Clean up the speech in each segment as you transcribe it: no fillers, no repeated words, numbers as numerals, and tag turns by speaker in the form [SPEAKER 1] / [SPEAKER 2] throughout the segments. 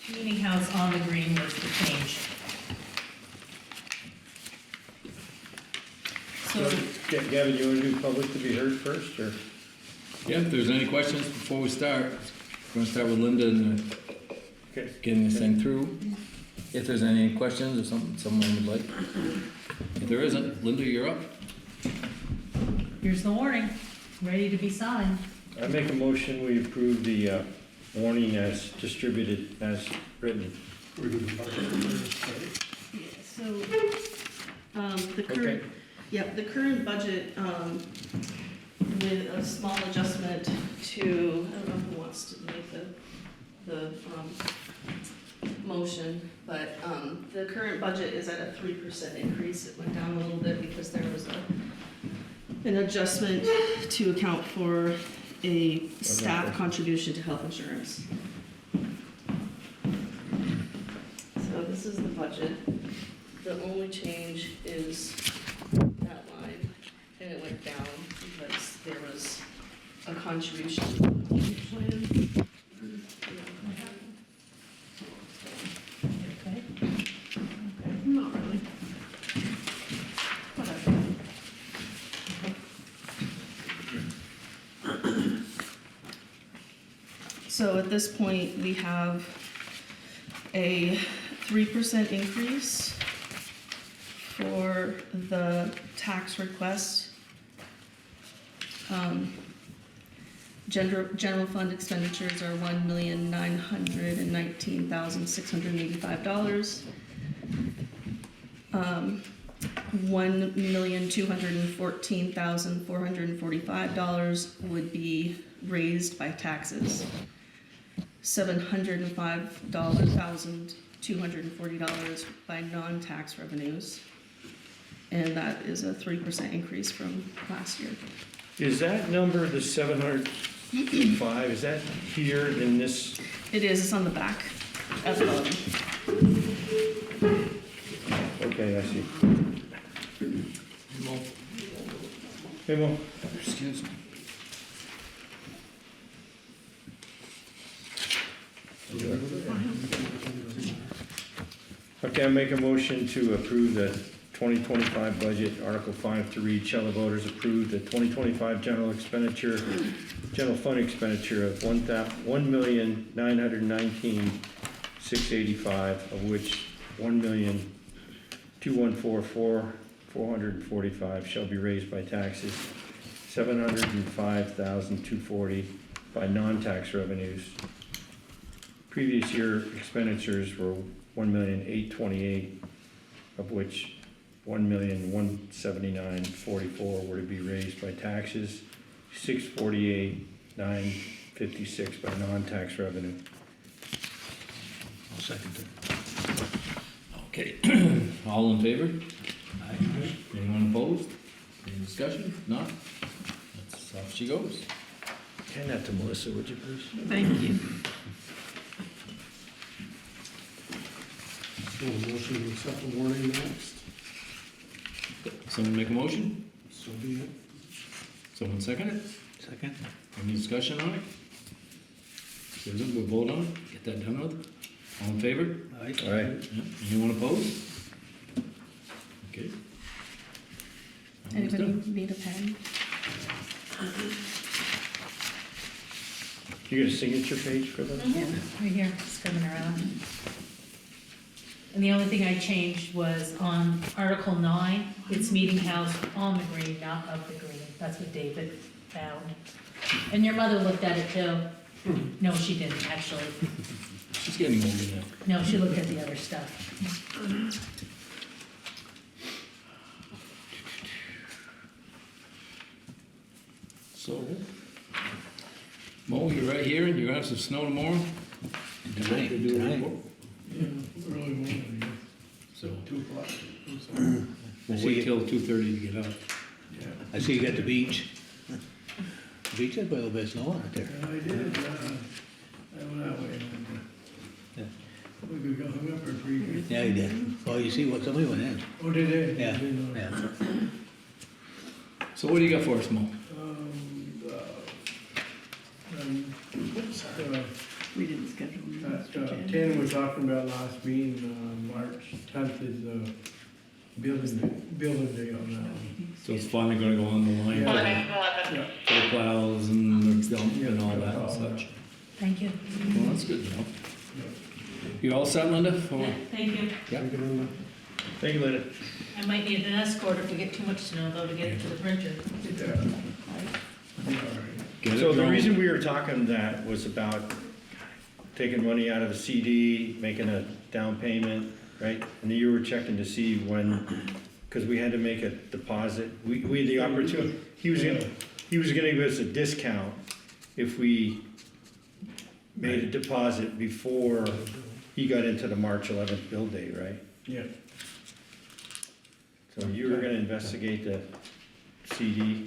[SPEAKER 1] Meeting house on the green was the change. So,
[SPEAKER 2] Gavin, you want to do public to be heard first, or?
[SPEAKER 3] Yeah, if there's any questions before we start, we're gonna start with Linda and
[SPEAKER 2] Okay.
[SPEAKER 3] getting this thing through. If there's any questions or something someone would like. If there isn't, Linda, you're up.
[SPEAKER 1] here's the warning, ready to be signed.
[SPEAKER 2] I make a motion, we approve the warning as distributed, as written.
[SPEAKER 4] So, the
[SPEAKER 2] Okay.
[SPEAKER 4] current, yep, the current budget, with a small adjustment to, I don't know who wants to make the motion, but, the current budget is at a 3% increase. It went down a little bit because there was an adjustment to account for a staff contribution to health insurance. So this is the budget. The only change is that line, and it went down because there was a contribution to the plan.
[SPEAKER 1] Okay.
[SPEAKER 4] Not really. Whatever. So at this point, we have a 3% increase for the tax request. General fund expenditures are $1,919,685. $1,214,445 would be raised by taxes. $705,240 by non-tax revenues. And that is a 3% increase from last year.
[SPEAKER 2] Is that number, the 705, is that here in this?
[SPEAKER 4] It is, it's on the back at the bottom.
[SPEAKER 2] Okay, I see. Hey, Mo.
[SPEAKER 3] Excuse me.
[SPEAKER 2] Okay, I make a motion to approve the 2025 budget, Article 5 to read, shall the voters approve the 2025 general fund expenditure of $1,919,685, of which $1,214,445 shall be raised by taxes, $705,240 by non-tax revenues. Previous year expenditures were $1,828,000, of which $1,179,044 were to be raised by taxes, $648,956 by non-tax revenue.
[SPEAKER 5] I'll second it.
[SPEAKER 3] Okay, all in favor? Anyone opposed? Any discussion? Not? That's off she goes.
[SPEAKER 2] Hand that to Melissa, would you please?
[SPEAKER 4] Thank you.
[SPEAKER 5] So motion to accept the warning next.
[SPEAKER 3] Someone make a motion?
[SPEAKER 5] So be it.
[SPEAKER 3] Someone second it?
[SPEAKER 5] Second.
[SPEAKER 3] Any discussion on it? If there isn't, we'll vote on it, get that done with. All in favor?
[SPEAKER 5] Aye.
[SPEAKER 2] All right.
[SPEAKER 3] Yeah. Anyone opposed? Okay. That one's
[SPEAKER 4] Anybody
[SPEAKER 3] done.
[SPEAKER 4] need a pen?
[SPEAKER 2] You got a signature page for that?
[SPEAKER 1] Yeah, right here, scribbling around. And the only thing I changed was on Article 9, it's meeting house on the green, not of the green. That's what David found. And your mother looked at it too. No, she didn't, actually.
[SPEAKER 3] She's getting older now.
[SPEAKER 1] No, she looked at the other stuff.
[SPEAKER 3] So, Mo, you're right here, and you're gonna have some snow tomorrow?
[SPEAKER 5] Tonight,
[SPEAKER 3] To do a
[SPEAKER 5] tonight.
[SPEAKER 3] report?
[SPEAKER 5] Early morning,
[SPEAKER 3] So,
[SPEAKER 5] 2 o'clock.
[SPEAKER 3] we'll wait till 2:30 to get up.
[SPEAKER 5] Yeah.
[SPEAKER 6] I see you got the beach. Beach had a little bit of snow on it there.
[SPEAKER 5] Yeah, I did, I went that way.
[SPEAKER 6] Yeah.
[SPEAKER 5] We got hung up for 3 days.
[SPEAKER 6] Yeah, you did. Oh, you see what, somebody went in.
[SPEAKER 5] Oh, did they?
[SPEAKER 6] Yeah,
[SPEAKER 5] Didn't know.
[SPEAKER 6] yeah.
[SPEAKER 3] So what do you got for us, Mo?
[SPEAKER 5] Um,
[SPEAKER 7] We didn't schedule
[SPEAKER 5] That,
[SPEAKER 7] them.
[SPEAKER 5] Tanner was talking about last meeting, March 10th is, building day on that one.
[SPEAKER 3] So it's finally gonna go on the line
[SPEAKER 5] Yeah.
[SPEAKER 3] for the plows and the dump and all that and such.
[SPEAKER 1] Thank you.
[SPEAKER 3] Well, that's good, Joe. You all set, Linda?
[SPEAKER 1] Yeah, thank you.
[SPEAKER 3] Yeah.
[SPEAKER 2] Thank you, Linda.
[SPEAKER 1] I might need an escort if we get too much snow though to get it to the printer.
[SPEAKER 5] Yeah. All right.
[SPEAKER 3] Get it
[SPEAKER 2] So the
[SPEAKER 3] going.
[SPEAKER 2] reason we were talking that was about taking money out of the CD, making a down payment, right? And you were checking to see when, because we had to make a deposit. We had the opportunity, he was gonna give us a discount if we made a deposit before he got into the March 11th bill day, right?
[SPEAKER 5] Yeah.
[SPEAKER 2] So you were gonna investigate the CD.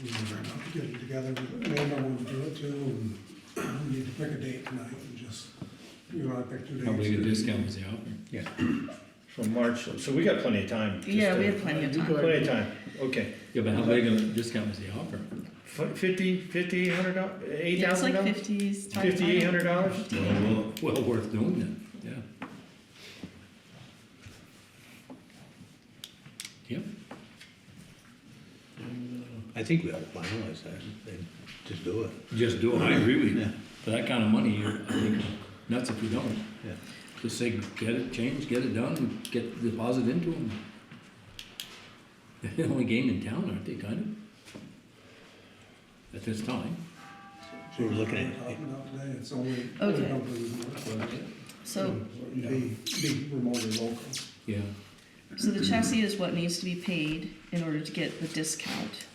[SPEAKER 8] We were getting together with Amanda wanted to do it too, and we need to pick a date tonight and just, I picked 2 dates.
[SPEAKER 3] How big a discount was the offer?
[SPEAKER 6] Yeah.
[SPEAKER 2] From March, so we got plenty of time. just
[SPEAKER 7] Yeah,
[SPEAKER 2] to-
[SPEAKER 7] we have plenty of time.
[SPEAKER 2] Plenty of time, okay.
[SPEAKER 3] Yeah, but how big a discount was the offer?
[SPEAKER 2] $5,800,
[SPEAKER 7] Yeah, it's like
[SPEAKER 2] $8,000?
[SPEAKER 7] fifties.
[SPEAKER 2] $5,800?
[SPEAKER 3] Well worth doing it, yeah. Yep.
[SPEAKER 6] I think we ought to finalize that and just do it.
[SPEAKER 3] Just do it, I agree with you.
[SPEAKER 6] Yeah.
[SPEAKER 3] For that kind of money, you're, I think, nuts if you don't.
[SPEAKER 6] Yeah.
[SPEAKER 3] Just say, get it changed, get it done, and get the deposit into them. They're the only game in town, aren't they, kind of? At this time.
[SPEAKER 6] So we're looking at,
[SPEAKER 8] Talking about today, it's only
[SPEAKER 7] Okay.
[SPEAKER 8] company we work with.
[SPEAKER 7] So,
[SPEAKER 8] Be remotely local.
[SPEAKER 3] Yeah.
[SPEAKER 7] so the chassis is what needs to be paid in order to get the discount.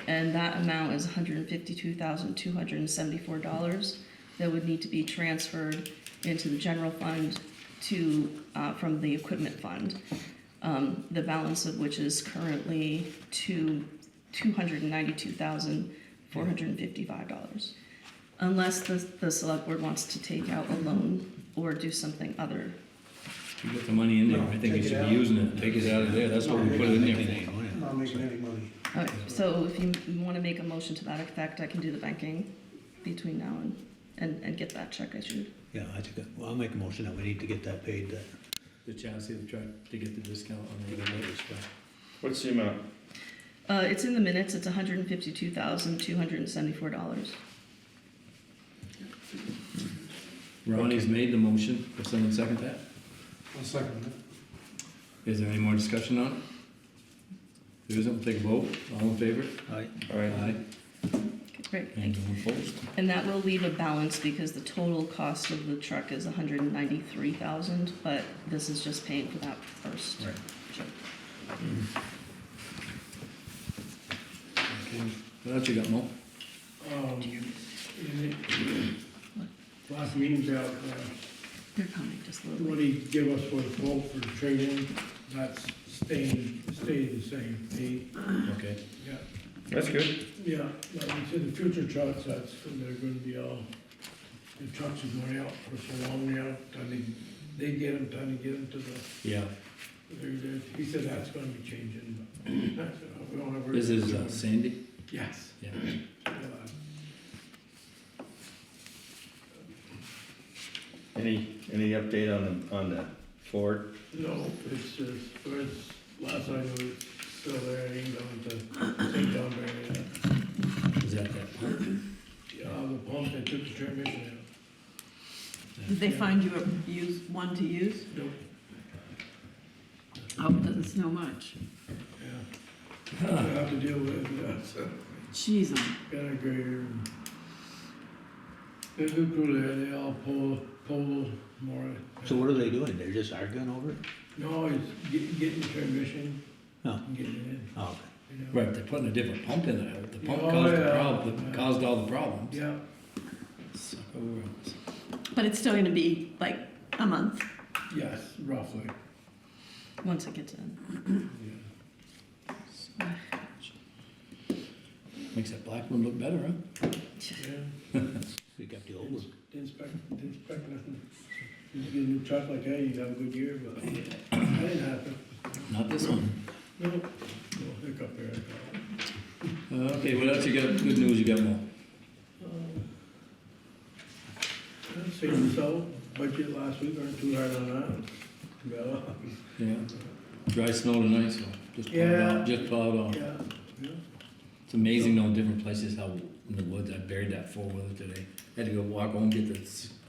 [SPEAKER 7] And that amount is $152,274 that would need to be transferred into the general fund to, from the equipment fund. The balance of which is currently $292,455. Unless the select board wants to take out a loan or do something other.
[SPEAKER 3] If you get the money in there, I think you should be using it, take it out of there, that's what we put it in there for.
[SPEAKER 8] I'm not making any money.
[SPEAKER 7] Okay, so if you wanna make a motion to that effect, I can do the banking between now and get that check issued.
[SPEAKER 6] yeah, I think, well, I'll make a motion that we need to get that paid, that.
[SPEAKER 3] The chassis to try to get the discount on the other ways, but.
[SPEAKER 2] What's the amount?
[SPEAKER 7] It's in the minutes, it's $152,274.
[SPEAKER 3] Ronnie's made the motion, will someone second that?
[SPEAKER 8] I'll second it.
[SPEAKER 3] Is there any more discussion on it? If there isn't, we'll take a vote, all in favor?
[SPEAKER 6] Aye.
[SPEAKER 2] All right.
[SPEAKER 3] Aye.
[SPEAKER 7] Okay, great,
[SPEAKER 3] And
[SPEAKER 7] thank you.
[SPEAKER 3] no opposed?
[SPEAKER 7] And that will leave a balance because the total cost of the truck is $193,000, but this is just paying for that first.
[SPEAKER 3] Right.
[SPEAKER 7] check.
[SPEAKER 3] Okay. What else you got, Mo?
[SPEAKER 5] Last meeting's out,
[SPEAKER 7] They're coming just a little
[SPEAKER 5] what
[SPEAKER 7] bit.
[SPEAKER 5] he give us for the quote for the trade-in, that's stayed the same,
[SPEAKER 3] Okay.
[SPEAKER 5] yeah.
[SPEAKER 2] That's good.
[SPEAKER 5] Yeah, like you said, the future trucks, they're gonna be all, the trucks are going out for so long now, time to get them to the,
[SPEAKER 3] Yeah,
[SPEAKER 5] he said that's gonna be changing. But I said, oh, we don't have.
[SPEAKER 3] this is Sandy?
[SPEAKER 5] Yes.
[SPEAKER 3] Yeah.
[SPEAKER 2] Any update on the Ford?
[SPEAKER 5] No, it's just, last I knew, it's still there, it ain't gone to St. John Barry yet.
[SPEAKER 3] Is that pump?
[SPEAKER 5] The pump, they took the transmission out.
[SPEAKER 7] Did they find you one to use?
[SPEAKER 5] Nope.
[SPEAKER 7] Oh, it doesn't snow much.
[SPEAKER 5] Yeah. I have to deal with it, so,
[SPEAKER 7] Jeez,
[SPEAKER 5] got a grader. There's a crew there, they all pull more.
[SPEAKER 6] So what are they doing? They're just arguing over it?
[SPEAKER 5] No, it's getting the transmission
[SPEAKER 6] No.
[SPEAKER 5] and getting it in,
[SPEAKER 6] Oh, okay.
[SPEAKER 5] you know?
[SPEAKER 3] Right, they're putting a different pump in there, the pump
[SPEAKER 5] Oh,
[SPEAKER 3] caused the
[SPEAKER 5] yeah.
[SPEAKER 3] problem, caused all the problems.
[SPEAKER 5] Yeah,
[SPEAKER 3] Suck overalls.
[SPEAKER 7] but it's still gonna be like a month
[SPEAKER 5] yes, roughly.
[SPEAKER 7] once it gets in.
[SPEAKER 5] Yeah.
[SPEAKER 3] Makes that black one look better, huh?
[SPEAKER 5] Yeah.
[SPEAKER 6] We got the old one.
[SPEAKER 5] Inspect nothing. You get a new truck like that, you'd have a good year, but that didn't happen.
[SPEAKER 3] Not this one.
[SPEAKER 5] No, no hiccup there.
[SPEAKER 3] Okay, what else you got, good news you got, Mo?
[SPEAKER 5] See, so, budget last week, aren't too hard on that. Yeah.
[SPEAKER 3] Yeah. Dry snow tonight, so just plowed
[SPEAKER 5] Yeah.
[SPEAKER 3] off, just plowed off.
[SPEAKER 5] Yeah, yeah.
[SPEAKER 3] It's amazing though, different places, how in the woods, I buried that four-wheeler today. Had to go walk home, get the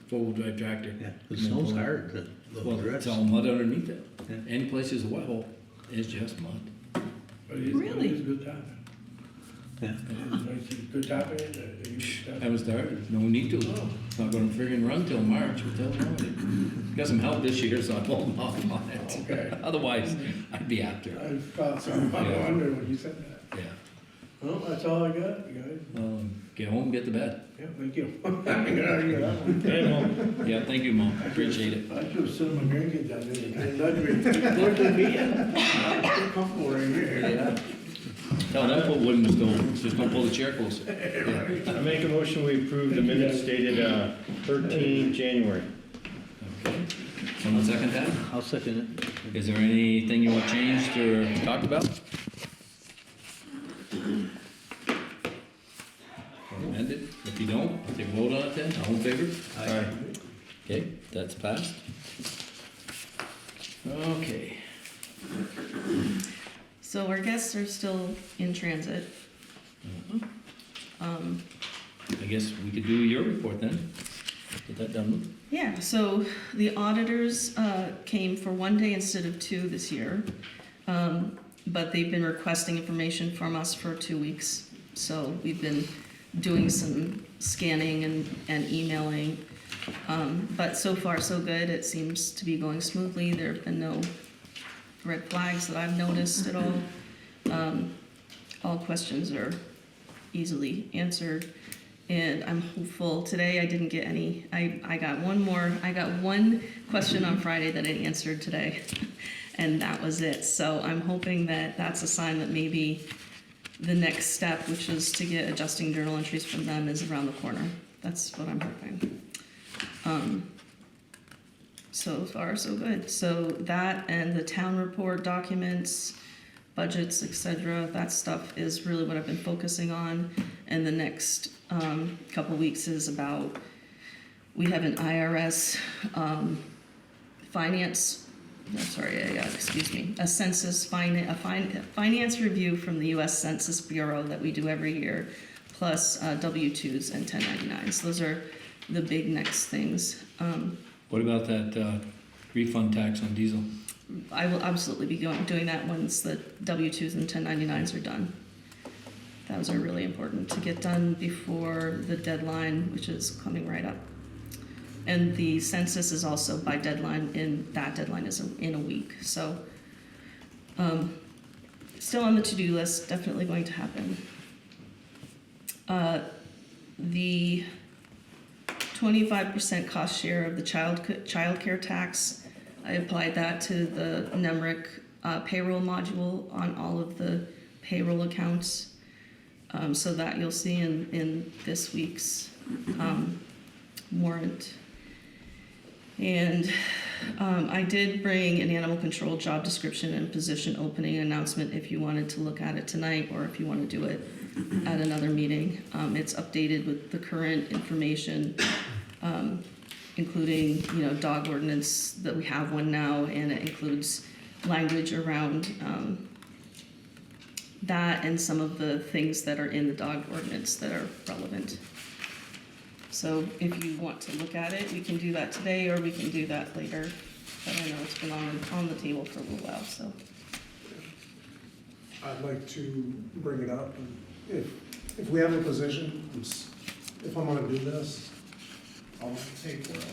[SPEAKER 3] four-wheel drive tractor.
[SPEAKER 6] Yeah, the snow's hard, the
[SPEAKER 3] Well,
[SPEAKER 6] dress.
[SPEAKER 3] it's all mud underneath it.
[SPEAKER 6] Yeah.
[SPEAKER 3] Any place is a wet hole, it's just mud.
[SPEAKER 5] But
[SPEAKER 7] Really?
[SPEAKER 5] it's good tapping.
[SPEAKER 6] Yeah.
[SPEAKER 5] It's good tapping, you tap.
[SPEAKER 3] Haven't started, no need to. It's not gonna friggin' run till March, what the hell's wrong with it? Got some help this year, so I'm holding off on it.
[SPEAKER 5] Okay.
[SPEAKER 3] Otherwise, I'd be after it.
[SPEAKER 5] I thought so, I
[SPEAKER 3] Yeah.
[SPEAKER 5] wondered when you said that.
[SPEAKER 3] Yeah.
[SPEAKER 5] Well, that's all I got, you guys.
[SPEAKER 3] Get home, get to bed.
[SPEAKER 5] Yeah, thank you. I can argue that one.
[SPEAKER 2] Hey, Mom.
[SPEAKER 3] Yeah, thank you, Mom, appreciate it.
[SPEAKER 5] I should have sent my grandkids down there, and nudge me, look at me, I'm pretty comfortable right here.
[SPEAKER 3] Tell them put wood in the stove, just don't pull the chair closer. Yeah.
[SPEAKER 2] I make a motion, we approve the minutes dated 13 January.
[SPEAKER 3] Okay. Someone second that?
[SPEAKER 6] I'll second it.
[SPEAKER 3] Is there anything you want changed or talked about? Or amended? If you don't, I'll take a vote on it then, all in favor?
[SPEAKER 2] Aye.
[SPEAKER 3] Okay, that's passed. Okay.
[SPEAKER 7] So our guests are still in transit.
[SPEAKER 3] I guess we could do your report then. Get that done with.
[SPEAKER 7] Yeah, so the auditors came for one day instead of two this year. But they've been requesting information from us for 2 weeks. So we've been doing some scanning and emailing. But so far, so good. It seems to be going smoothly. There have been no red flags that I've noticed at all. All questions are easily answered. And I'm hopeful, today I didn't get any, I got one question on Friday that I answered today, and that was it. So I'm hoping that that's a sign that maybe the next step, which is to get adjusting journal entries from them, is around the corner. That's what I'm hoping. So far, so good. So that and the town report documents, budgets, etc., that stuff is really what I've been focusing on. And the next couple weeks is about, we have an IRS a census finance review from the U.S. Census Bureau that we do every year, plus W-2s and 1099s. Those are the big next things.
[SPEAKER 3] What about that refund tax on diesel?
[SPEAKER 7] I will absolutely be doing that once the W-2s and 1099s are done. Those are really important to get done before the deadline, which is coming right up. And the census is also by deadline, and that deadline is in a week. So still on the to-do list, definitely going to happen. The 25% cost share of the child care tax, I applied that to the NEMRIC payroll module on all of the payroll accounts. So that you'll see in this week's warrant. And I did bring an animal control job description and position opening announcement if you wanted to look at it tonight, or if you want to do it at another meeting. It's updated with the current information, including, dog ordinance, that we have one now, and it includes language around that and some of the things that are in the dog ordinance that are relevant. So if you want to look at it, we can do that today, or we can do that later. But I know it's been on the table for a little while, so.
[SPEAKER 8] I'd like to bring it up, and if we have a position, if I'm gonna do this, I'll pay for it.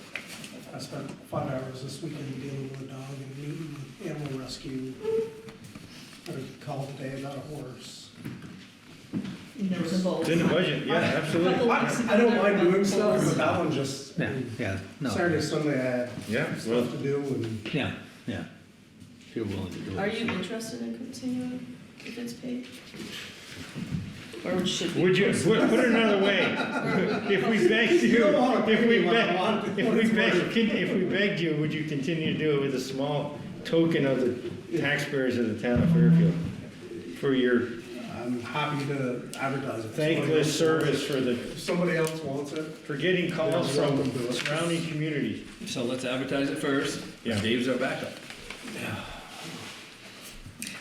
[SPEAKER 8] I spent 5 hours this weekend dealing with a dog and meeting with animal rescue. I had a call today about a horse.
[SPEAKER 7] There was a vote.
[SPEAKER 2] It's in the budget, yeah, absolutely.
[SPEAKER 8] I don't mind doing stuff, but that one just,
[SPEAKER 6] Yeah, no.
[SPEAKER 8] Saturday, Sunday, I had
[SPEAKER 2] Yeah, well,
[SPEAKER 8] stuff to do, and
[SPEAKER 6] Yeah. If you're willing to do it.
[SPEAKER 7] Are you interested in continuing if it's paid? Or should we?
[SPEAKER 2] would you, put it another way, if we begged you,
[SPEAKER 8] don't wanna pay me what I want,
[SPEAKER 2] if we begged you, would you continue to do it with a small token of the taxpayers of the town of Fairfield? For your
[SPEAKER 8] I'm happy to advertise it.
[SPEAKER 2] Thankless service
[SPEAKER 8] If somebody else wants it,
[SPEAKER 2] for getting calls
[SPEAKER 8] They're
[SPEAKER 2] from
[SPEAKER 8] welcome to it.
[SPEAKER 2] surrounding communities.
[SPEAKER 3] So let's advertise it first.
[SPEAKER 2] Yeah.
[SPEAKER 3] Dave's our backup.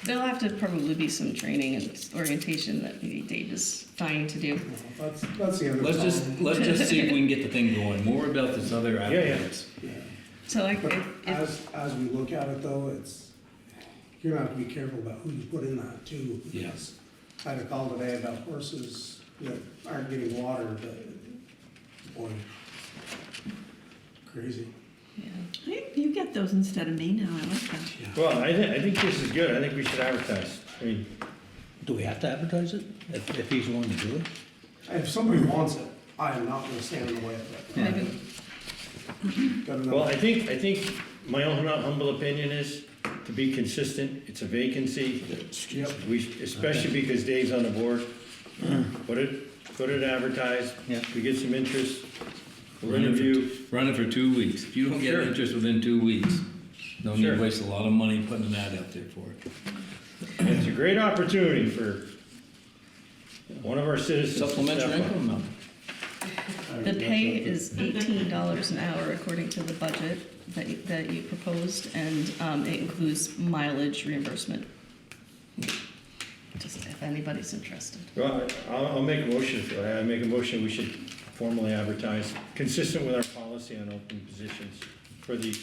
[SPEAKER 7] There'll have to probably be some training and orientation that maybe Dave is dying to do.
[SPEAKER 8] that's the end of the
[SPEAKER 3] Let's just see if we can get the thing going. More about this other
[SPEAKER 2] yeah.
[SPEAKER 3] applicants.
[SPEAKER 7] So like,
[SPEAKER 8] But
[SPEAKER 7] if,
[SPEAKER 8] as we look at it though, you're gonna have to be careful about who you put in that too.
[SPEAKER 3] Yeah.
[SPEAKER 8] because I had a call today about horses that aren't getting water, but, boy, crazy.
[SPEAKER 7] yeah.
[SPEAKER 9] Hey, you get those instead of me now, I like that.
[SPEAKER 2] Well, I think this is good. I think we should advertise. I mean,
[SPEAKER 6] Do we have to advertise it, if he's willing to do it?
[SPEAKER 8] If somebody wants it, I am not gonna stand in the way of it.
[SPEAKER 7] Maybe,
[SPEAKER 8] Gotta know.
[SPEAKER 2] well, I think my own humble opinion is to be consistent. It's a vacancy.
[SPEAKER 8] Yep.
[SPEAKER 2] Especially because Dave's on the board. Put it advertised.
[SPEAKER 6] Yeah.
[SPEAKER 2] We get some interest. We'll interview.
[SPEAKER 3] Run it for 2 weeks. If you don't get
[SPEAKER 2] Sure.
[SPEAKER 3] interest within 2 weeks, no need
[SPEAKER 2] Sure.
[SPEAKER 3] to waste a lot of money putting an ad out there for it.
[SPEAKER 2] It's a great opportunity for one of our citizens to
[SPEAKER 3] Supplement your
[SPEAKER 2] step up.
[SPEAKER 3] income now.
[SPEAKER 7] the pay is $18 an hour according to the budget that you proposed, and it includes mileage reimbursement. Just if anybody's interested.
[SPEAKER 2] Well, I'll make a motion. I make a motion, we should formally advertise, consistent with our policy on open positions for the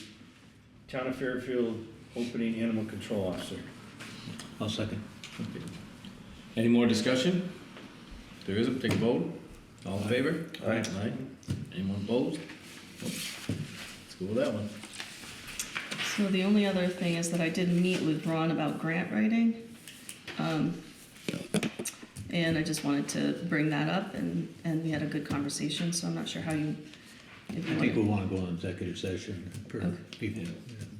[SPEAKER 2] Town of Fairfield opening animal control officer.
[SPEAKER 6] I'll second.
[SPEAKER 3] Any more discussion? If there isn't, take a vote. All in favor?
[SPEAKER 2] Aye.
[SPEAKER 3] Anyone opposed? Nope. Let's go with that one.
[SPEAKER 7] So the only other thing is that I did meet with Ron about grant writing. And I just wanted to bring that up, and we had a good conversation, so I'm not sure how you, if
[SPEAKER 6] I
[SPEAKER 7] you
[SPEAKER 6] think we
[SPEAKER 7] want.
[SPEAKER 6] wanna go on executive session per
[SPEAKER 7] Okay.
[SPEAKER 6] people,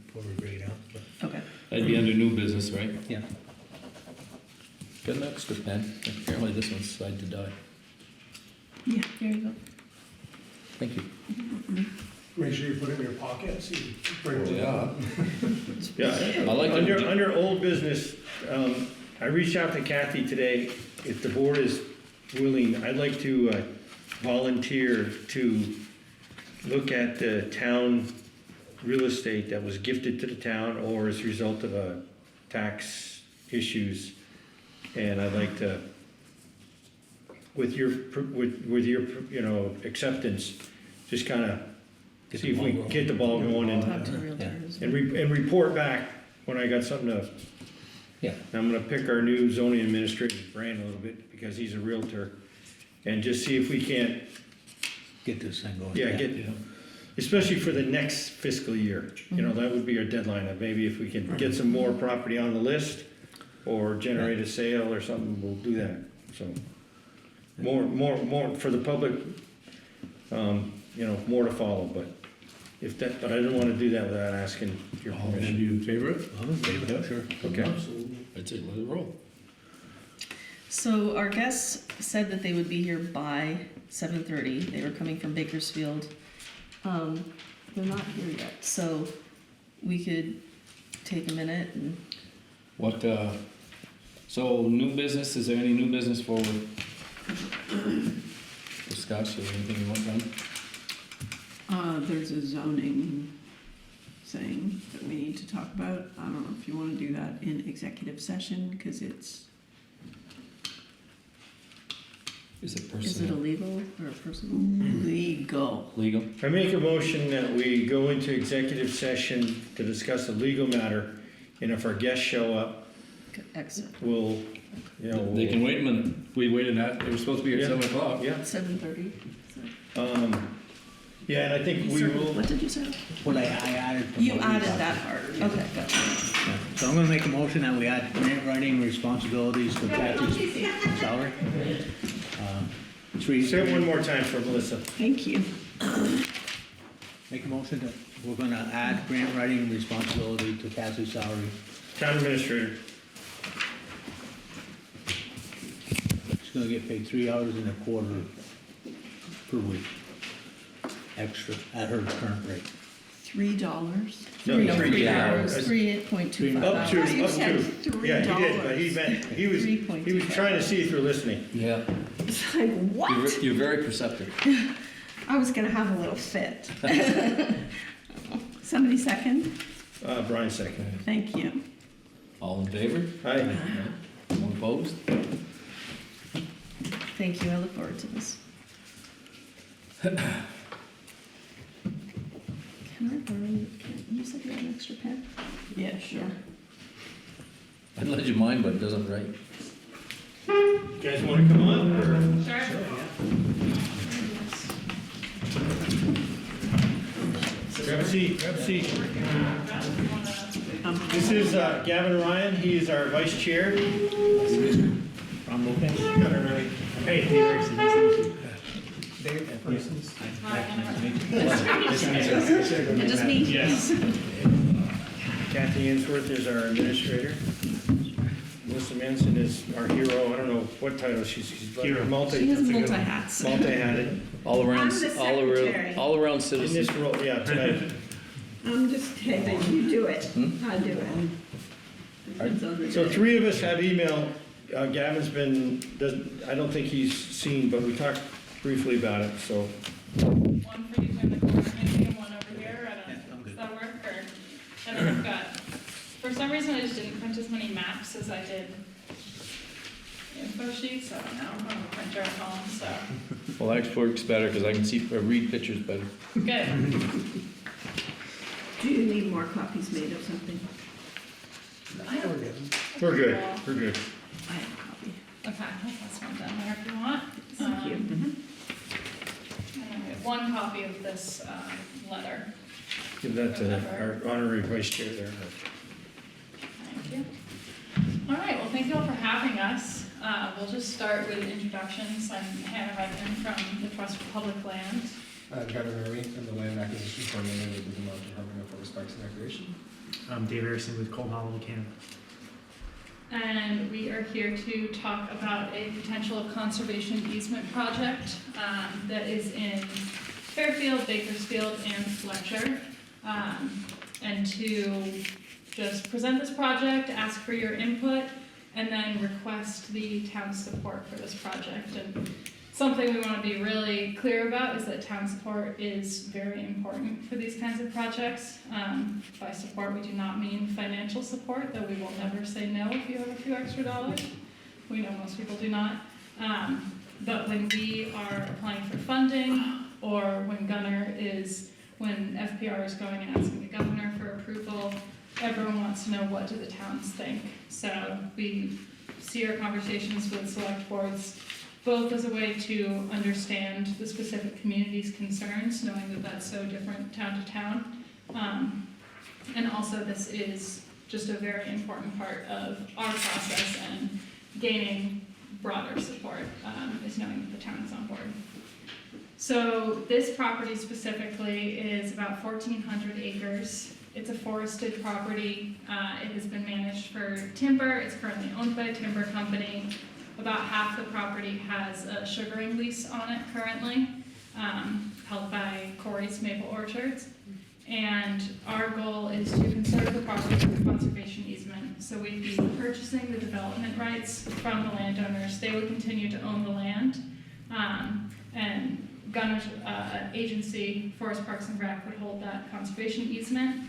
[SPEAKER 6] before we bring it out, but,
[SPEAKER 7] Okay.
[SPEAKER 3] That'd be under new business, right?
[SPEAKER 6] yeah.
[SPEAKER 3] Got an extra pen. Apparently this one's slide to die.
[SPEAKER 9] Yeah.
[SPEAKER 7] Here you go.
[SPEAKER 3] Thank you.
[SPEAKER 8] Make sure you put it in your pocket, so you bring it to
[SPEAKER 2] Yeah,
[SPEAKER 3] I like it.
[SPEAKER 2] under old business, I reached out to Kathy today. If the board is willing, I'd like to volunteer to look at the town real estate that was gifted to the town or as a result of tax issues. And I'd like to, with your, acceptance, just kind of
[SPEAKER 6] Get
[SPEAKER 2] see
[SPEAKER 6] the
[SPEAKER 2] if we
[SPEAKER 6] ball
[SPEAKER 2] can get the ball going and
[SPEAKER 7] Talk to the realtors.
[SPEAKER 2] and report back when I got something to,
[SPEAKER 6] Yeah.
[SPEAKER 2] I'm gonna pick our new zoning administrator's brain a little bit, because he's a realtor, and just see if we can't,
[SPEAKER 6] Get this thing going.
[SPEAKER 2] get, especially for the next fiscal year. You know, that would be our deadline, of maybe if we can get some more property on the list, or generate a sale or something, we'll do that, so. More for the public, more to follow, but but I didn't wanna do that without asking your
[SPEAKER 3] All in
[SPEAKER 2] permission.
[SPEAKER 3] you favor it?
[SPEAKER 6] Yeah, sure.
[SPEAKER 2] Okay.
[SPEAKER 8] Absolutely.
[SPEAKER 3] That's it, let it roll.
[SPEAKER 7] So our guests said that they would be here by 7:30. They were coming from Bakersfield. They're not here yet, so we could take a minute and,
[SPEAKER 3] What, so new business, is there any new business for discuss or anything you want done?
[SPEAKER 9] There's a zoning thing that we need to talk about. I don't know if you wanna do that in executive session, cause it's,
[SPEAKER 3] Is it
[SPEAKER 7] is it
[SPEAKER 3] personal?
[SPEAKER 7] illegal or personal?
[SPEAKER 9] legal.
[SPEAKER 3] Legal?
[SPEAKER 2] I make a motion that we go into executive session to discuss a legal matter, and if our guests show up,
[SPEAKER 7] Excellent.
[SPEAKER 2] we'll,
[SPEAKER 3] They can wait a minute. We waited they were supposed to be at
[SPEAKER 2] Yeah.
[SPEAKER 3] 7 o'clock.
[SPEAKER 2] Yeah,
[SPEAKER 7] 7:30.
[SPEAKER 2] yeah, and I think we will,
[SPEAKER 7] What did you say?
[SPEAKER 6] Well, I added.
[SPEAKER 7] You added that part. Okay, gotcha.
[SPEAKER 6] Yeah. So I'm gonna make a motion that we add grant writing responsibilities to Kathy's salary.
[SPEAKER 2] say it one more time for Melissa.
[SPEAKER 9] Thank you.
[SPEAKER 6] Make a motion that we're gonna add grant writing responsibility to Kathy's salary.
[SPEAKER 2] Town administrator.
[SPEAKER 6] She's gonna get paid 3 hours and a quarter per week, extra, at her current rate.
[SPEAKER 9] $3.
[SPEAKER 2] No,
[SPEAKER 7] No,
[SPEAKER 2] $3.
[SPEAKER 7] $3, 3.25.
[SPEAKER 2] Up to,
[SPEAKER 9] You
[SPEAKER 2] up
[SPEAKER 9] said
[SPEAKER 2] to. Yeah, he did, but he meant, he was
[SPEAKER 7] 3.25.
[SPEAKER 2] trying to see if you're listening.
[SPEAKER 3] Yeah,
[SPEAKER 9] It's like, what?
[SPEAKER 3] you're very perceptive.
[SPEAKER 9] I was gonna have a little fit. Somebody second?
[SPEAKER 2] Brian second.
[SPEAKER 9] Thank you.
[SPEAKER 3] All in favor?
[SPEAKER 2] Aye.
[SPEAKER 3] All opposed?
[SPEAKER 7] Thank you, I look forward to this. Can I borrow, you said you had an extra pen?
[SPEAKER 9] Yeah, sure.
[SPEAKER 3] I'd let you mind, but it doesn't write.
[SPEAKER 2] You guys wanna come on, or? Grab a seat, grab a seat. This is Gavin Ryan, he is our vice chair.
[SPEAKER 6] I'm okay.
[SPEAKER 2] Hey, Peter.
[SPEAKER 8] Dave, for instance.
[SPEAKER 7] And just me?
[SPEAKER 2] Yes. Kathy Ainsworth is our administrator. Melissa Manson is our hero, I don't know what title she's like
[SPEAKER 7] She has multi-hats.
[SPEAKER 2] multi-hatted.
[SPEAKER 3] All around,
[SPEAKER 9] I'm the secretary.
[SPEAKER 3] all around
[SPEAKER 2] In
[SPEAKER 3] citizen.
[SPEAKER 2] this role, yeah, tonight.
[SPEAKER 9] I'm just kidding, you do it.
[SPEAKER 3] Hmm?
[SPEAKER 9] I do it.
[SPEAKER 2] So three of us have email, Gavin's been, I don't think he's seen, but we talked briefly about it, so.
[SPEAKER 10] One for you in the corner, maybe, and one over here, I don't know, does that work, or, and then I've got, for some reason I just didn't print as many maps as I did info sheets, so now I'm on a printer at home, so,
[SPEAKER 3] Well, X works better because I can see, read pictures better.
[SPEAKER 10] good.
[SPEAKER 9] Do you need more copies made of something?
[SPEAKER 2] We're good, we're good.
[SPEAKER 9] I have a copy.
[SPEAKER 10] Okay, I'll pass one down there if you want.
[SPEAKER 9] Thank you.
[SPEAKER 10] And then we have one copy of this, letter.
[SPEAKER 2] Give that to our honorary vice chair there.
[SPEAKER 10] Thank you. All right, well, thank you all for having us. We'll just start with introductions. I'm Hannah Reichman from the Trust for Public Land.
[SPEAKER 11] I'm Gavin Murray, I'm the land acquisition coordinator with the Vermont Department of Forest Parks and Recreation.
[SPEAKER 12] I'm Dave Harrison with Cold Hollow, Canada.
[SPEAKER 10] And we are here to talk about a potential conservation easement project that is in Fairfield, Bakersfield, and Fletcher. And to just present this project, ask for your input, and then request the town's support for this project. And something we want to be really clear about is that town support is very important for these kinds of projects. By support, we do not mean financial support, though we will never say no if you have a few extra dollars. We know most people do not. But when we are applying for funding, or when when FPR is going and asking the governor for approval, everyone wants to know, what do the towns think? So we see our conversations with select boards both as a way to understand the specific community's concerns, knowing that that's so different town to town. And also this is just a very important part of our process, and gaining broader support is knowing that the town is on board. So this property specifically is about 1,400 acres. It's a forested property. It has been managed for timber. It's currently owned by a timber company. About half the property has a sugaring lease on it currently, held by Corey's Maple Orchards. And our goal is to conserve the property for conservation easement. So we'd be purchasing the development rights from the landowners. They would continue to own the land. And Gunner's agency, Forest Parks and Rec, would hold that conservation easement.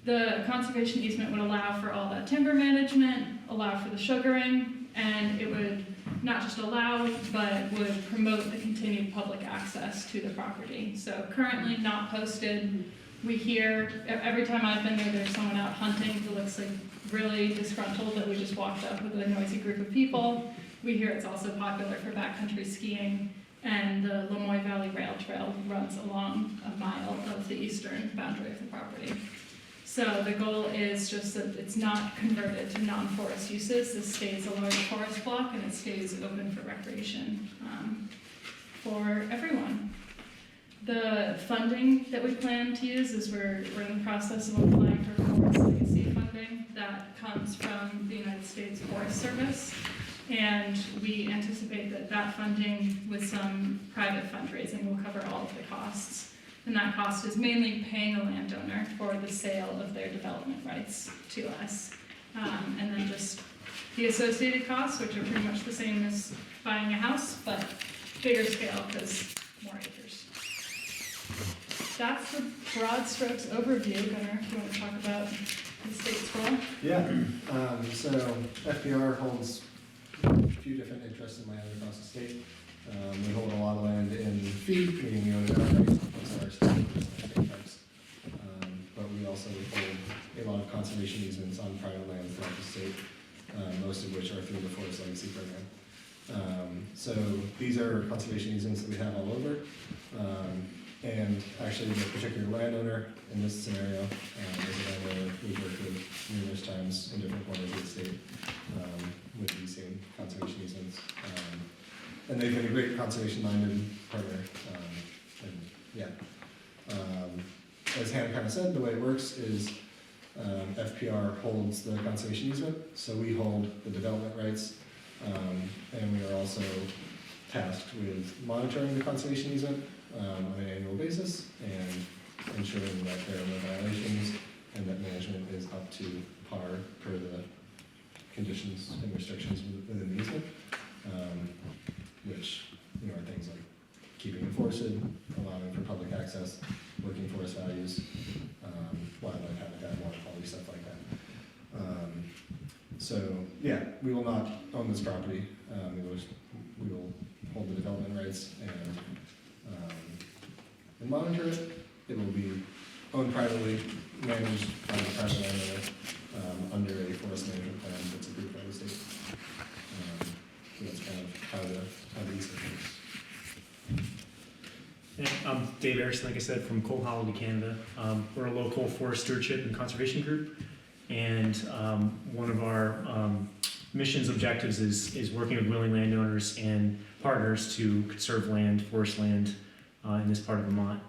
[SPEAKER 10] The conservation easement would allow for all that timber management, allow for the sugaring, and it would not just allow, but would promote the continued public access to the property. So currently not posted. We hear, every time I've been there, there's someone out hunting who looks like really disgruntled that we just walked up with a noisy group of people. We hear it's also popular for backcountry skiing, and the Lemoyne Valley Rail Trail runs along a mile of the eastern boundary of the property. So the goal is just that it's not converted to non-forest uses. This stays a large forest block, and it stays open for recreation for everyone. The funding that we plan to use is we're in the process of applying for forest legacy funding that comes from the United States Forest Service. And we anticipate that funding with some private fundraising will cover all of the costs. And that cost is mainly paying a landowner for the sale of their development rights to us. And then just the associated costs, which are pretty much the same as buying a house, but bigger scale because more acres. That's the broad strokes overview. Gunnar, if you want to talk about the state's role.
[SPEAKER 11] Yeah, so FPR holds a few different interests in land across the state. We hold a lot of land in fee, meaning we own it outright, most of our state parks. But we also hold a lot of conservation easements on private lands throughout the state, most of which are through the Forest Legacy Program. So these are conservation easements that we have all over. And actually, the particular landowner in this scenario is a landowner we've worked with numerous times in different corners of the state with these same conservation easements. And they've been a great conservation-minded partner. And yeah, as Hannah kind of said, the way it works is FPR holds the conservation easement, so we hold the development rights, and we are also tasked with monitoring the conservation easement on an annual basis and ensuring that there are no violations and that management is up to par per the conditions and restrictions within the easement, which are things like keeping it forested, allowing for public access, working forest values, wildlife habitat, water quality, stuff like that. So yeah, we will not own this property. We will hold the development rights and monitor it. It will be owned privately, managed by the private landowner under a forest management plan that's approved by the state. So that's kind of how the easement works.
[SPEAKER 12] And I'm Dave Harrison, like I said, from Cold Hollow, Canada. We're a local forest stewardship and conservation group, and one of our mission's objectives is working with willing landowners and partners to conserve land, forest land in this part of Vermont,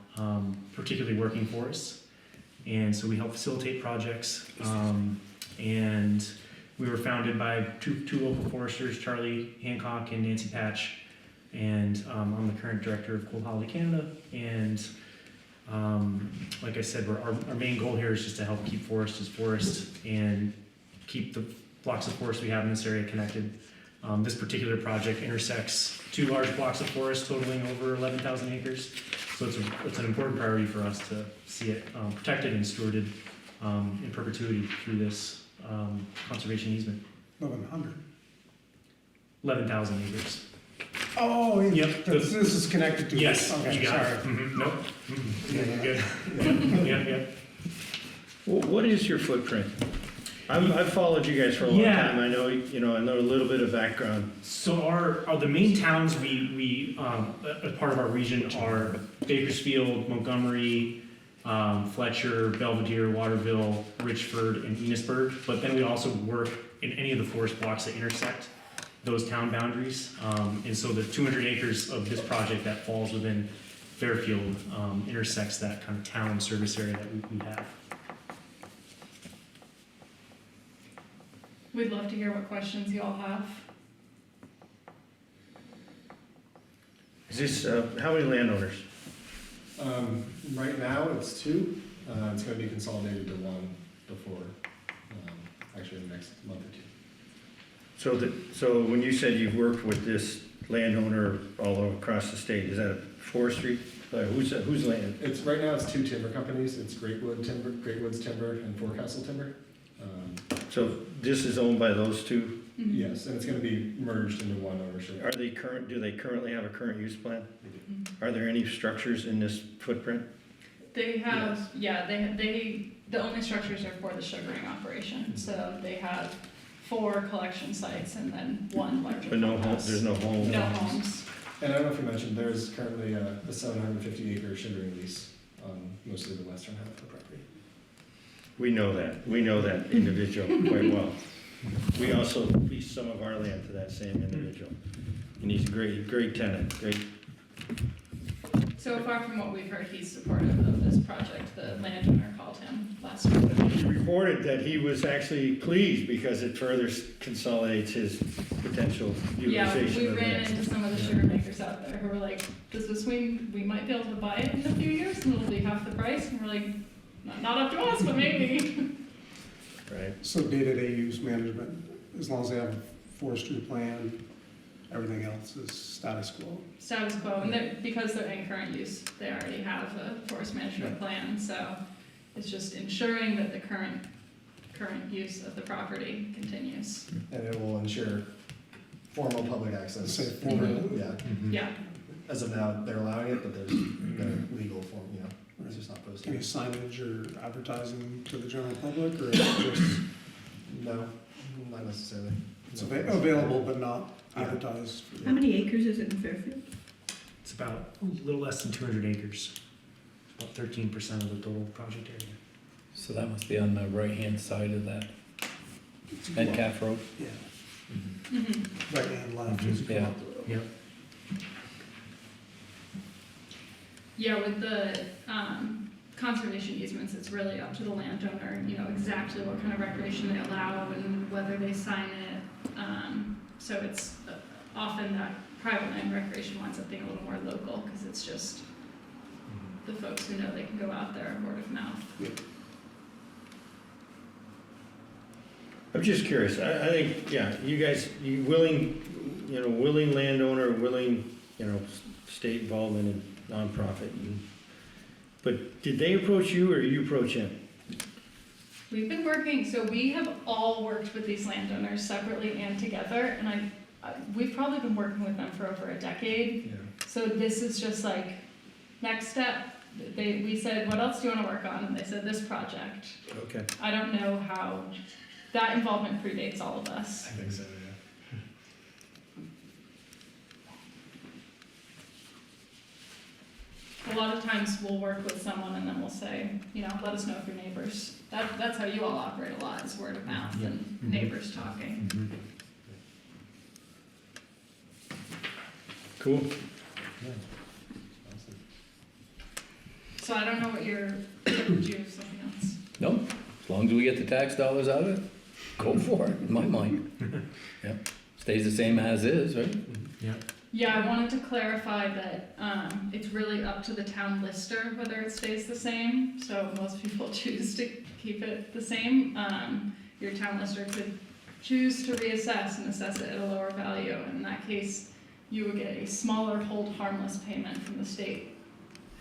[SPEAKER 12] particularly working forests. And so we help facilitate projects, and we were founded by two local foresters, Charlie Hancock and Nancy Patch. And I'm the current director of Cold Hollow, Canada. And like I said, our main goal here is just to help keep forest as forest and keep the blocks of forest we have in this area connected. This particular project intersects two large blocks of forest totaling over 11,000 acres. So it's an important priority for us to see it protected and stewarded in perpetuity through this conservation easement.
[SPEAKER 8] 1,100.
[SPEAKER 12] 11,000 acres.
[SPEAKER 8] Oh,
[SPEAKER 12] Yep.
[SPEAKER 8] this is connected to.
[SPEAKER 12] Yes,
[SPEAKER 8] Okay,
[SPEAKER 12] you got
[SPEAKER 8] sorry.
[SPEAKER 12] it. Nope. Yeah, you're good. Yep.
[SPEAKER 2] What is your footprint? I've followed you guys for a long
[SPEAKER 12] Yeah.
[SPEAKER 2] time. I know, I know a little bit of background.
[SPEAKER 12] So the main towns we as part of our region are Bakersfield, Montgomery, Fletcher, Belvedere, Waterville, Richford, and Enosburg. But then we also work in any of the forest blocks that intersect those town boundaries. And so the 200 acres of this project that falls within Fairfield intersects that kind of town service area that we have.
[SPEAKER 10] We'd love to hear what questions you all have.
[SPEAKER 2] Is this, how many landowners?
[SPEAKER 11] Right now, it's two. It's going to be consolidated to one before, actually the next month or two.
[SPEAKER 2] So when you said you've worked with this landowner all across the state, is that a forestry? Whose land?
[SPEAKER 11] It's right now. It's two timber companies. It's Great Woods Timber, and Forecastle Timber.
[SPEAKER 2] So this is owned by those two?
[SPEAKER 10] Mm-hmm.
[SPEAKER 11] Yes, and it's going to be merged into one ownership.
[SPEAKER 2] Do they currently have a current use plan?
[SPEAKER 10] Mm-hmm.
[SPEAKER 2] Are there any structures in this footprint?
[SPEAKER 10] They have, the only structures are for the sugaring operation. So they have 4 collection sites and then one larger.
[SPEAKER 2] But no
[SPEAKER 10] farmhouse.
[SPEAKER 2] homes, there's no homes?
[SPEAKER 10] No homes.
[SPEAKER 11] And I don't know if you mentioned, there's currently a 750-acre sugaring lease on mostly the western half of the property.
[SPEAKER 2] We know that individual quite well. We also lease some of our land to that same individual. And he's a great tenant, great.
[SPEAKER 10] So far from what we've heard, he's supportive of this project. The landowner called him last week.
[SPEAKER 2] reported that he was actually pleased because it further consolidates his potential
[SPEAKER 10] Yeah,
[SPEAKER 2] utilization
[SPEAKER 10] we
[SPEAKER 2] of
[SPEAKER 10] ran
[SPEAKER 2] that.
[SPEAKER 10] into some of the sugar makers out there who were like, does this mean we might be able to buy it in a few years and it'll be half the price? And we're like, not up to us, but maybe.
[SPEAKER 2] Right.
[SPEAKER 8] So day-to-day use management, as long as they have a forestry plan, everything else is status quo.
[SPEAKER 10] Status quo, and because they're in current use, they already have a forest management plan, so it's just ensuring that the current use of the property continues.
[SPEAKER 11] And it will ensure formal public access.
[SPEAKER 8] Say formal.
[SPEAKER 11] Yeah,
[SPEAKER 2] Mm-hmm.
[SPEAKER 10] Yeah,
[SPEAKER 11] as of now, they're allowing it, but there's no legal form, it's just not
[SPEAKER 8] Any
[SPEAKER 11] posted.
[SPEAKER 8] signage or advertising to the general public, or is it just,
[SPEAKER 11] No, not necessarily.
[SPEAKER 8] it's available but not advertised?
[SPEAKER 9] How many acres is it in Fairfield?
[SPEAKER 12] It's about a little less than 200 acres, about 13% of the total project area.
[SPEAKER 3] So that must be on the right-hand side of that Metcalf Road?
[SPEAKER 8] Yeah,
[SPEAKER 10] mhm.
[SPEAKER 8] right and left as you come
[SPEAKER 3] Yeah.
[SPEAKER 8] up the road.
[SPEAKER 12] Yep.
[SPEAKER 10] Yeah, with the conservation easements, it's really up to the landowner, exactly what kind of recreation they allow and whether they sign it. So it's often that private land recreation winds up being a little more local, because it's just the folks who know they can go out there, word of mouth.
[SPEAKER 2] I'm just curious, I think, yeah, you guys, willing landowner, willing, state involvement and nonprofit. But did they approach you or you approach him?
[SPEAKER 10] We've been working, so we have all worked with these landowners separately and together, and we've probably been working with them for over a decade.
[SPEAKER 11] Yeah.
[SPEAKER 10] So this is just like, next step. We said, what else do you want to work on? And they said, this project.
[SPEAKER 2] Okay.
[SPEAKER 10] I don't know how, that involvement predates all of us.
[SPEAKER 11] I think so,
[SPEAKER 10] A lot of times we'll work with someone and then we'll say, let us know if your neighbors, that's how you all operate a lot, is word of mouth and neighbors talking.
[SPEAKER 2] Cool.
[SPEAKER 11] yeah.
[SPEAKER 3] Mm-hmm.
[SPEAKER 10] So I don't know what do you have something else?
[SPEAKER 3] No, as long as we get the tax dollars out of it, go for it, in my mind. Yeah, stays the same as is, right?
[SPEAKER 10] Yeah, I wanted to clarify that it's really up to the town lister whether it stays the same. So most people choose to keep it the same. Your town lister could choose to reassess and assess it at a lower value. And in that case, you would get a smaller hold harmless payment from the state.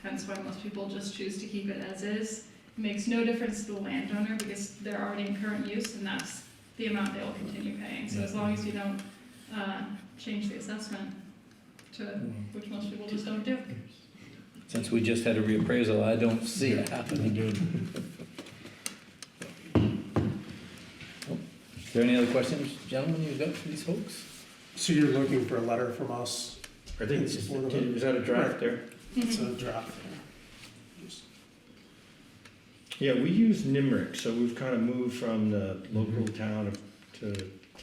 [SPEAKER 10] Hence why most people just choose to keep it as is. It makes no difference to the landowner because they're already in current use and that's the amount they will continue paying. So as long as you don't change the assessment to, which most people just don't do.
[SPEAKER 3] Since we just had a reappraisal, I don't see it happening. Is there any other questions, gentlemen, you've got for these folks?
[SPEAKER 8] So you're looking for a letter from us?
[SPEAKER 2] I think, is that a draft there?
[SPEAKER 8] It's a draft.
[SPEAKER 2] Yeah, we use NIMRIC, so we've kind of moved from the local town to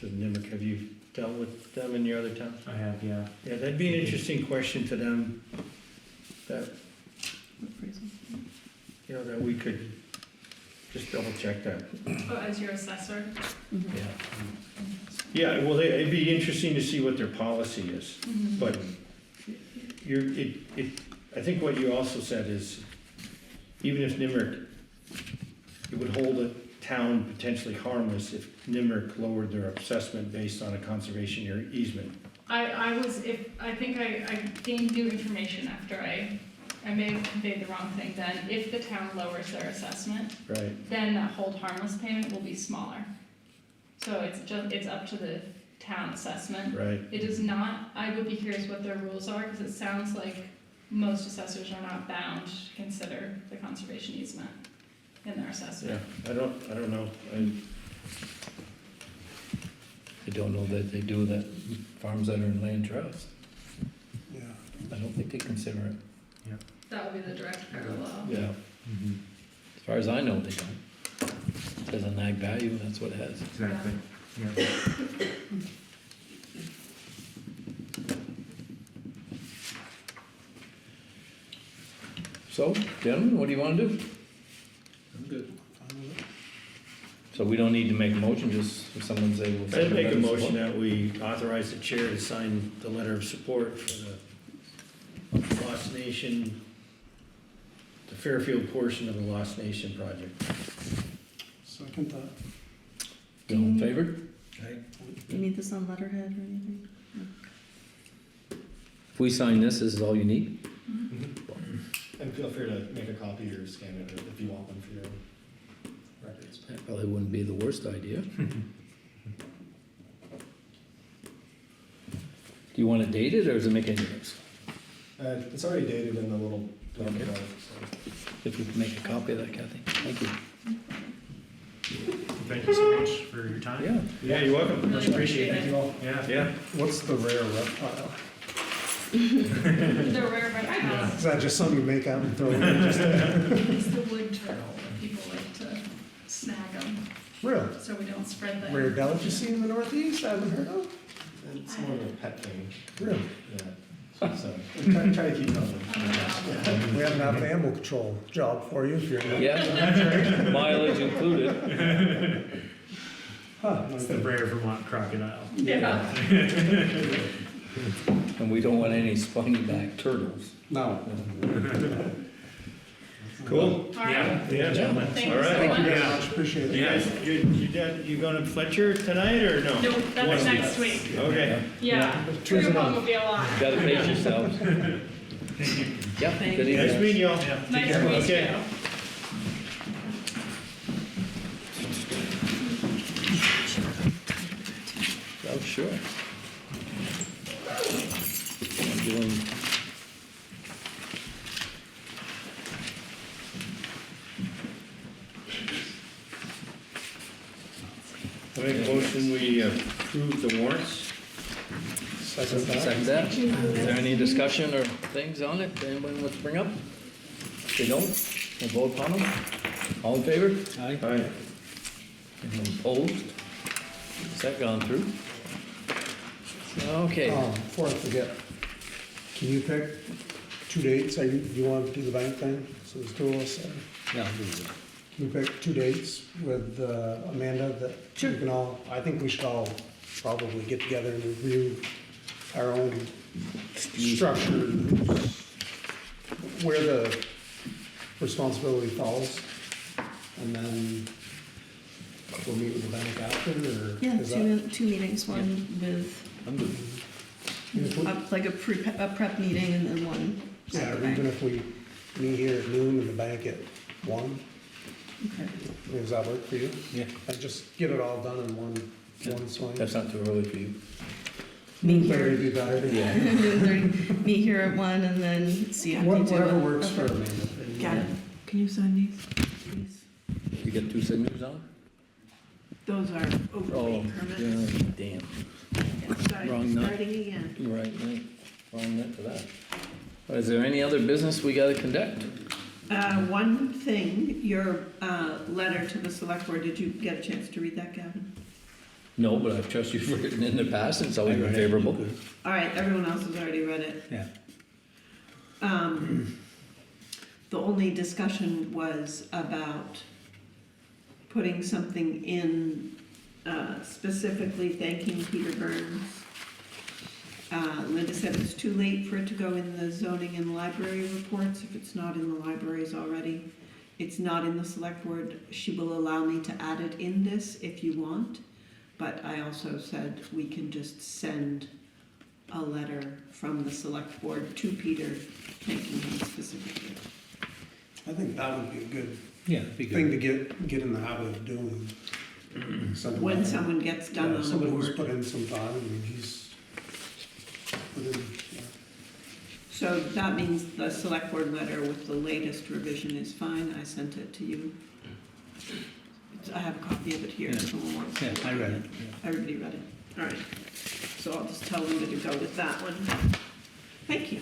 [SPEAKER 2] NIMRIC. Have you dealt with them in your other town?
[SPEAKER 12] I have, yeah.
[SPEAKER 2] Yeah, that'd be an interesting question to them, that, that we could just double check that.
[SPEAKER 10] Oh, as your assessor?
[SPEAKER 3] Yeah.
[SPEAKER 2] Yeah, well, it'd be interesting to see what their policy is, but I think what you also said is, even if NIMRIC, it would hold a town potentially harmless if NIMRIC lowered their assessment based on a conservation or easement.
[SPEAKER 10] I think I gained new information after I may have conveyed the wrong thing then. If the town lowers their assessment,
[SPEAKER 2] Right.
[SPEAKER 10] then that hold harmless payment will be smaller. So it's up to the town assessment.
[SPEAKER 2] Right.
[SPEAKER 10] It is not, I would be curious what their rules are, because it sounds like most assessors are not bound to consider the conservation easement in their assessment.
[SPEAKER 2] Yeah, I don't know.
[SPEAKER 3] I don't know that they do that, farms that are in land trust.
[SPEAKER 8] Yeah.
[SPEAKER 3] I don't think they consider it.
[SPEAKER 10] That would be the direct parallel.
[SPEAKER 3] Yeah. As far as I know, they don't. It doesn't ag value, that's what it has.
[SPEAKER 12] Exactly. Yeah.
[SPEAKER 3] So, gentlemen, what do you wanna do?
[SPEAKER 6] I'm good.
[SPEAKER 3] So we don't need to make a motion, just if someone say we'll.
[SPEAKER 2] I'd make a motion that we authorize the chair to sign the letter of support for the Lost Nation, the Fairfield portion of the Lost Nation project.
[SPEAKER 8] Second that.
[SPEAKER 3] All in favor?
[SPEAKER 7] You need this on letterhead or anything?
[SPEAKER 3] If we sign this, this is all you need?
[SPEAKER 11] And feel free to make a copy or scan it if you want one for your own records.
[SPEAKER 3] That probably wouldn't be the worst idea. Do you want it dated, or does it make any difference?
[SPEAKER 11] It's already dated in the little
[SPEAKER 3] Okay.
[SPEAKER 11] drive, so.
[SPEAKER 3] If you can make a copy of that, Kathy. Thank you.
[SPEAKER 12] Thank you so much for your time.
[SPEAKER 3] Yeah.
[SPEAKER 2] Yeah, you're welcome.
[SPEAKER 12] Much appreciated.
[SPEAKER 11] Thank you all.
[SPEAKER 12] Yeah.
[SPEAKER 2] Yeah.
[SPEAKER 8] What's the rare reptile?
[SPEAKER 10] They're rare reptiles.
[SPEAKER 8] Is that just something you make out and throw in?
[SPEAKER 10] It's the wood turtle, that people like to snag them,
[SPEAKER 8] Really?
[SPEAKER 10] so we don't spread the.
[SPEAKER 8] Rare delicacy in the Northeast I haven't heard of?
[SPEAKER 11] It's more of a pet thing,
[SPEAKER 8] Really?
[SPEAKER 11] yeah. So, try to keep it on.
[SPEAKER 8] We have an animal control job for you if you're.
[SPEAKER 3] Yeah, mileage included.
[SPEAKER 8] Huh,
[SPEAKER 12] It's the rare Vermont crocodile.
[SPEAKER 10] Yeah.
[SPEAKER 3] And we don't want any spiny back turtles.
[SPEAKER 8] No.
[SPEAKER 2] Cool.
[SPEAKER 10] All right.
[SPEAKER 2] Yeah, gentlemen.
[SPEAKER 10] Thank
[SPEAKER 2] All
[SPEAKER 10] you so
[SPEAKER 2] right.
[SPEAKER 10] much.
[SPEAKER 8] Very much, appreciate it.
[SPEAKER 2] You guys, you going to Fletcher tonight or no?
[SPEAKER 10] No, that's
[SPEAKER 2] One
[SPEAKER 10] next
[SPEAKER 2] week.
[SPEAKER 10] week.
[SPEAKER 2] Okay.
[SPEAKER 10] Yeah.
[SPEAKER 8] Choose
[SPEAKER 10] Your mom
[SPEAKER 8] another.
[SPEAKER 10] will be a lot.
[SPEAKER 3] Gotta pace yourselves. Yeah,
[SPEAKER 7] Thank
[SPEAKER 3] good
[SPEAKER 7] you.
[SPEAKER 2] Nice
[SPEAKER 3] evening.
[SPEAKER 2] meeting y'all.
[SPEAKER 10] Nice to meet
[SPEAKER 2] Okay.
[SPEAKER 10] you.
[SPEAKER 3] Oh, sure. I'm doing.
[SPEAKER 2] I make a motion, we approve the warrants.
[SPEAKER 3] Second that. Is there any discussion or things on it that anyone wants to bring up? If they don't, we'll vote upon them. All in favor? Aye.
[SPEAKER 2] Aye.
[SPEAKER 3] Anyone opposed? Has that gone through? Okay.
[SPEAKER 8] Before I forget, can you pick 2 dates? Do you want to do the bank thing? So there's 2 of us.
[SPEAKER 6] Yeah.
[SPEAKER 8] Can you pick 2 dates with Amanda that we can all, I think we should all probably get together and review our own structure, where the responsibility falls, and then we'll meet with the bank after, or?
[SPEAKER 7] Yeah,
[SPEAKER 8] is that-
[SPEAKER 7] two meetings, one with,
[SPEAKER 3] I'm good.
[SPEAKER 8] If we-
[SPEAKER 7] like a prep meeting and then one.
[SPEAKER 8] Yeah,
[SPEAKER 7] at the
[SPEAKER 8] or
[SPEAKER 7] bank.
[SPEAKER 8] even if we meet here at noon and the bank at 1,
[SPEAKER 7] Okay.
[SPEAKER 8] does that work for you?
[SPEAKER 3] Yeah.
[SPEAKER 8] And just get it all done in one swing?
[SPEAKER 3] That's not too early for you.
[SPEAKER 7] Meet
[SPEAKER 8] Better
[SPEAKER 7] here,
[SPEAKER 8] do better.
[SPEAKER 3] Yeah.
[SPEAKER 7] meet here at 1 and then see if we do
[SPEAKER 8] Whatever
[SPEAKER 7] a-
[SPEAKER 8] works for Amanda.
[SPEAKER 9] Got it. Can you sign these, please?
[SPEAKER 3] You got 2 signatures on
[SPEAKER 9] Those are
[SPEAKER 3] it?
[SPEAKER 9] overlay permits.
[SPEAKER 3] Yeah, damn. Wrong nut.
[SPEAKER 9] Starting again.
[SPEAKER 3] You're right, wrong net for that. Is there any other business we gotta conduct?
[SPEAKER 9] One thing, your letter to the select board, did you get a chance to read that, Gavin?
[SPEAKER 3] No, but I've trusted you for written in the past, and it's always been favorable.
[SPEAKER 9] All right, everyone else has already read it.
[SPEAKER 6] Yeah.
[SPEAKER 9] The only discussion was about putting something in specifically thanking Peter Burns. Linda said it's too late for it to go in the zoning and library reports if it's not in the libraries already. It's not in the select board. She will allow me to add it in this if you want. But I also said we can just send a letter from the select board to Peter thanking him specifically.
[SPEAKER 8] I think that would be a good
[SPEAKER 6] Yeah, it'd be
[SPEAKER 8] thing
[SPEAKER 6] good.
[SPEAKER 8] to get in the habit of doing. Something
[SPEAKER 9] When
[SPEAKER 8] like-
[SPEAKER 9] someone gets done
[SPEAKER 8] Yeah,
[SPEAKER 9] on a
[SPEAKER 8] somebody who's
[SPEAKER 9] board.
[SPEAKER 8] put in some time, I mean, he's put in, yeah.
[SPEAKER 9] So that means the select board letter with the latest revision is fine. I sent it to you. I have a copy of it here.
[SPEAKER 6] Yeah.
[SPEAKER 9] if someone wants to
[SPEAKER 6] Yeah,
[SPEAKER 9] look
[SPEAKER 6] I
[SPEAKER 9] at
[SPEAKER 6] read it.
[SPEAKER 9] Everybody read it? All right. So I'll just tell them to go with that one. Thank you.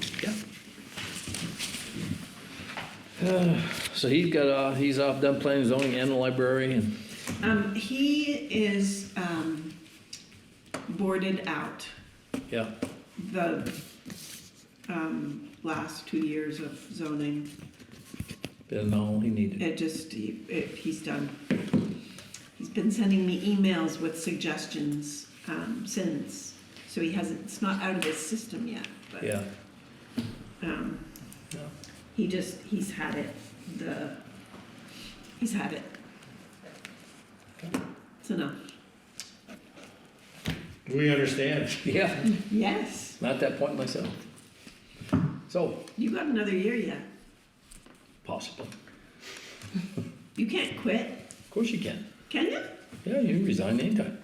[SPEAKER 3] So he's off done planning, zoning, and the library, and,
[SPEAKER 9] He is boarded out
[SPEAKER 3] yeah,
[SPEAKER 9] the last 2 years of zoning.
[SPEAKER 3] didn't know all he needed.
[SPEAKER 9] He's done. He's been sending me emails with suggestions since, so he hasn't, it's not out of his system yet, but.
[SPEAKER 3] Yeah.
[SPEAKER 9] Um,
[SPEAKER 3] Yeah.
[SPEAKER 9] he's had it, he's had it. It's enough.
[SPEAKER 2] We understand.
[SPEAKER 3] Yeah,
[SPEAKER 9] Yes,
[SPEAKER 3] not at that point myself. So,
[SPEAKER 9] you got another year yet.
[SPEAKER 3] possible.
[SPEAKER 9] You can't quit,
[SPEAKER 3] Of course you can.
[SPEAKER 9] can you?
[SPEAKER 3] Yeah, you resign anytime.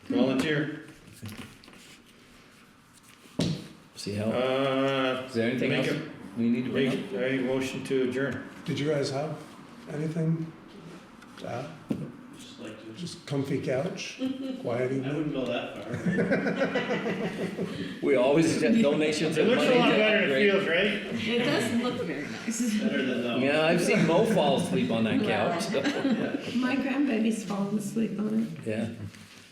[SPEAKER 2] Volunteer.
[SPEAKER 3] See how,
[SPEAKER 2] Is
[SPEAKER 3] is there anything else we need to bring up?
[SPEAKER 2] Make a motion to adjourn.
[SPEAKER 8] Did you guys have anything to add? Just comfy couch, quiet evening?
[SPEAKER 6] go that far.
[SPEAKER 3] We always get donations
[SPEAKER 2] It
[SPEAKER 3] of
[SPEAKER 2] looks
[SPEAKER 3] money
[SPEAKER 2] a lot
[SPEAKER 3] to
[SPEAKER 2] better than it
[SPEAKER 3] upgrade.
[SPEAKER 2] feels, right?
[SPEAKER 7] It does look very nice.
[SPEAKER 3] Yeah, I've seen Mo fall asleep on that couch, so,
[SPEAKER 9] My grandbaby's falling asleep on
[SPEAKER 3] yeah.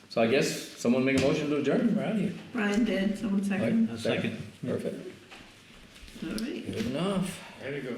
[SPEAKER 3] So I guess someone make a motion to adjourn, we're out of here.
[SPEAKER 9] it. Brian did, someone second.
[SPEAKER 3] Second. Perfect.
[SPEAKER 9] All right.
[SPEAKER 3] Good enough.
[SPEAKER 2] I gotta go.